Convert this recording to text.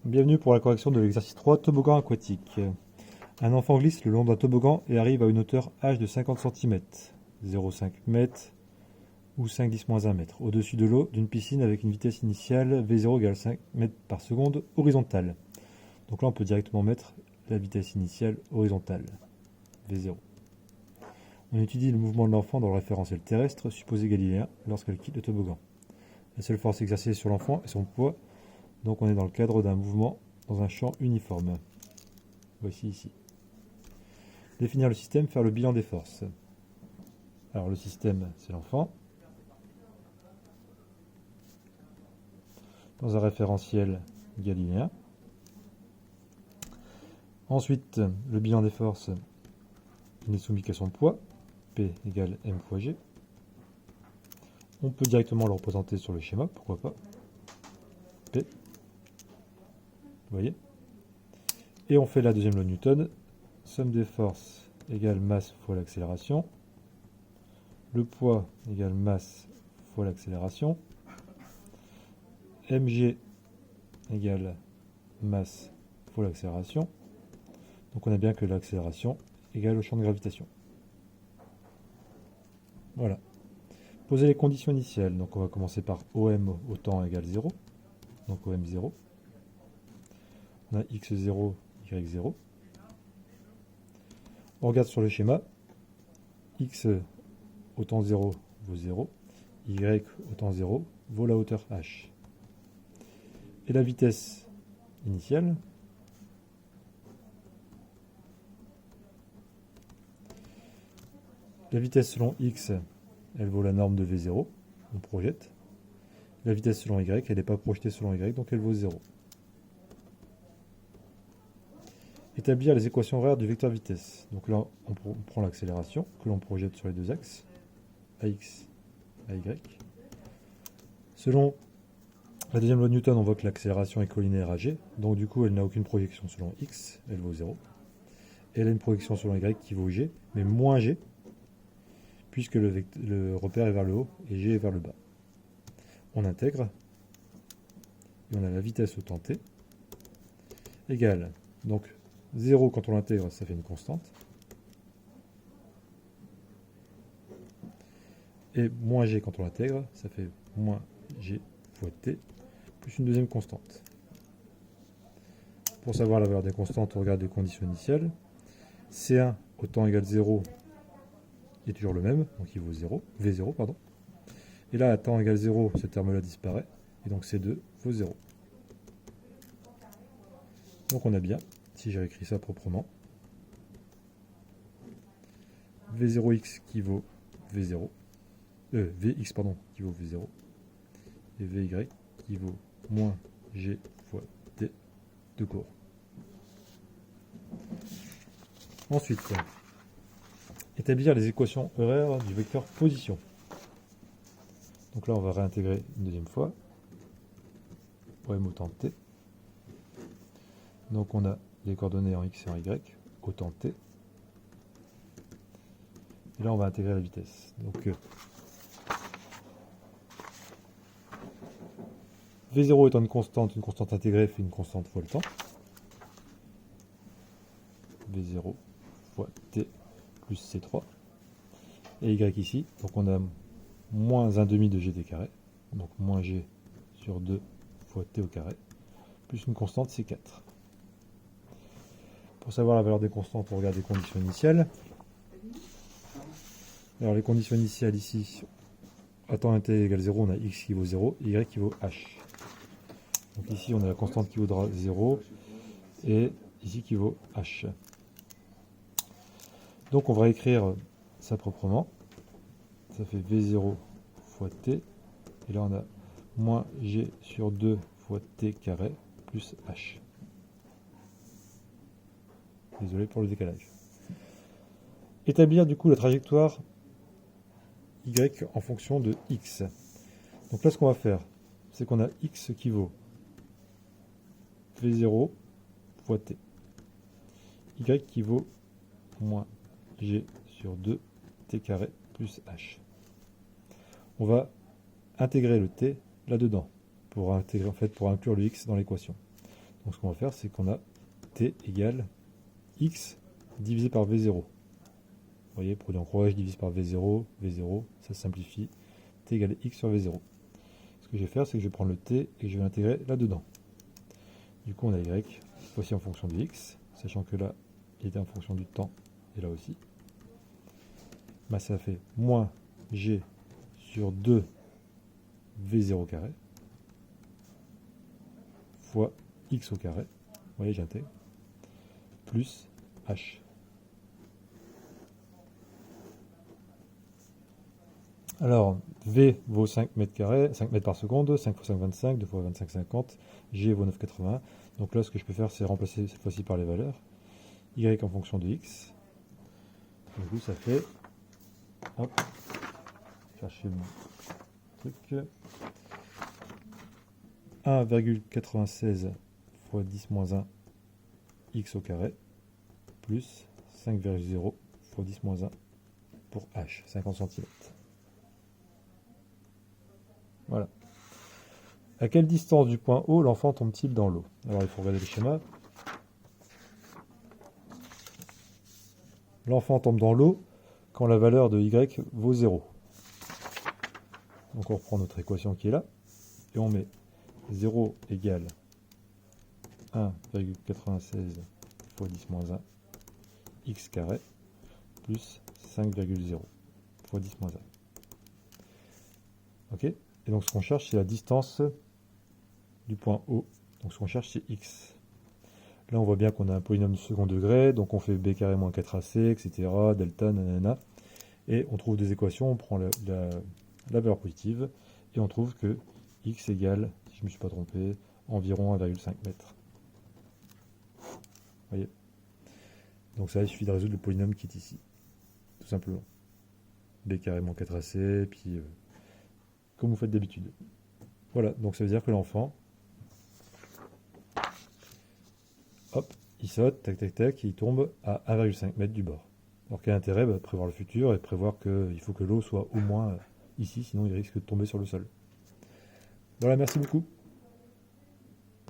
Bienvenue pour la correction de l'exercice 3, toboggan aquatique. Un enfant glisse le long d'un toboggan et arrive à une hauteur h de 50 cm, 0,5 m ou 5,10 - 1 m, au-dessus de l'eau d'une piscine avec une vitesse initiale V0 égale 5 m par seconde horizontale. Donc là on peut directement mettre la vitesse initiale horizontale, V0. On étudie le mouvement de l'enfant dans le référentiel terrestre, supposé galiléen, lorsqu'elle quitte le toboggan. La seule force exercée sur l'enfant est son poids. Donc on est dans le cadre d'un mouvement dans un champ uniforme. Voici ici. Définir le système, faire le bilan des forces. Alors le système, c'est l'enfant. Dans un référentiel galiléen. Ensuite, le bilan des forces, il n'est soumis qu'à son poids. P égale M fois G. On peut directement le représenter sur le schéma, pourquoi pas. P. Vous voyez? Et on fait la deuxième loi de Newton. Somme des forces égale masse fois l'accélération. Le poids égale masse fois l'accélération. Mg égale masse fois l'accélération. Donc on a bien que l'accélération égale au champ de gravitation. Voilà. Poser les conditions initiales. Donc on va commencer par OM au temps égale 0. Donc OM 0. On a x0, y0. On regarde sur le schéma. X au temps 0 vaut 0. Y au temps 0 vaut la hauteur h. Et la vitesse initiale, la vitesse selon x, elle vaut la norme de V0, on projette. La vitesse selon y, elle n'est pas projetée selon y, donc elle vaut 0. Établir les équations horaires du vecteur vitesse. Donc là, on prend l'accélération que l'on projette sur les deux axes, AX, AY. Selon la deuxième loi de Newton, on voit que l'accélération est collinaire à G, donc du coup elle n'a aucune projection selon X, elle vaut 0. Et elle a une projection selon Y qui vaut G, mais moins G, puisque le repère est vers le haut et G est vers le bas. On intègre, et on a la vitesse au temps t, égale, donc 0 quand on l'intègre, ça fait une constante, et moins G quand on l'intègre, ça fait moins G fois t, plus une deuxième constante. Pour savoir la valeur des constantes, on regarde les conditions initiales. C1 au temps égale 0 est toujours le même, donc il vaut 0, V0, pardon. Et là, à temps égale 0, ce terme-là disparaît, et donc C2 vaut 0. Donc on a bien, si j'ai écrit ça proprement, V0x qui vaut V0, Vx pardon, qui vaut V0, et Vy qui vaut moins G fois T de cours. Ensuite, établir les équations horaires du vecteur position. Donc là, on va réintégrer une deuxième fois. OM au temps t. Donc on a les coordonnées en x et en y, au temps t. Et là, on va intégrer la vitesse. Donc V0 étant une constante intégrée fait une constante fois le temps. V0 fois t plus C3. Et y ici, donc on a moins 1,5 de gt carré, donc moins g sur 2 fois t au carré, plus une constante C4. Pour savoir la valeur des constantes, on regarde les conditions initiales. Alors les conditions initiales ici, à temps t égale 0, on a x qui vaut 0, y qui vaut h. Donc ici on a la constante qui vaudra 0, et ici qui vaut h. Donc on va écrire ça proprement. Ça fait V0 fois t, et là on a moins g sur 2 fois t carré plus h. Désolé pour le décalage. Établir du coup la trajectoire y en fonction de x. Donc là ce qu'on va faire, c'est qu'on a x qui vaut V0 fois t, y qui vaut moins g sur 2 t carré plus h. On va intégrer le t là-dedans pour inclure le x dans l'équation. Donc ce qu'on va faire, c'est qu'on a t égale x divisé par v0. Vous voyez, produit en croix, je divise par v0, v0, ça se simplifie, t égale x sur v0. Ce que je vais faire, c'est que je vais prendre le t et je vais l'intégrer là-dedans. Du coup, on a y, cette fois-ci en fonction de x, sachant que là, il était en fonction du temps, et là aussi. Bah, ça fait moins g sur 2 v0 carré, fois x au carré, vous voyez, j'intègre, plus h. Alors, V vaut 5 mètres carrés, 5 mètres par seconde, 5 fois 5, 25, 2 fois 25, 50, G vaut 9,81. Donc là, ce que je peux faire, c'est remplacer cette fois-ci par les valeurs. Y en fonction de X. Du coup, ça fait, hop, chercher mon truc, 1,96 fois 10 moins 1, X au carré, plus 5,0 fois 10 moins 1 pour H, 50 cm. Voilà. À quelle distance du point O l'enfant tombe-t-il dans l'eau? Alors il faut regarder le schéma. L'enfant tombe dans l'eau quand la valeur de y vaut 0. Donc on reprend notre équation qui est là, et on met 0 égale 1,96 fois 10 moins 1 x carré plus 5,0 fois 10 moins 1. Ok? Et donc ce qu'on cherche, c'est la distance du point O. Donc ce qu'on cherche, c'est x. Là, on voit bien qu'on a un polynôme de second degré, donc on fait b carré moins 4ac, etc., delta, nanana. Et on trouve des équations, on prend la valeur positive, et on trouve que x égale, si je ne me suis pas trompé, environ 1,5 m. Vous voyez? Donc ça, il suffit de résoudre le polynôme qui est ici, tout simplement. b carré moins 4ac, puis comme vous faites d'habitude. Voilà, donc ça veut dire que l'enfant, hop, il saute, tac, tac, tac, et il tombe à 1,5 m du bord. Alors quel intérêt? Prévoir le futur et prévoir qu'il faut que l'eau soit au moins ici, sinon il risque de tomber sur le sol. Voilà, merci beaucoup.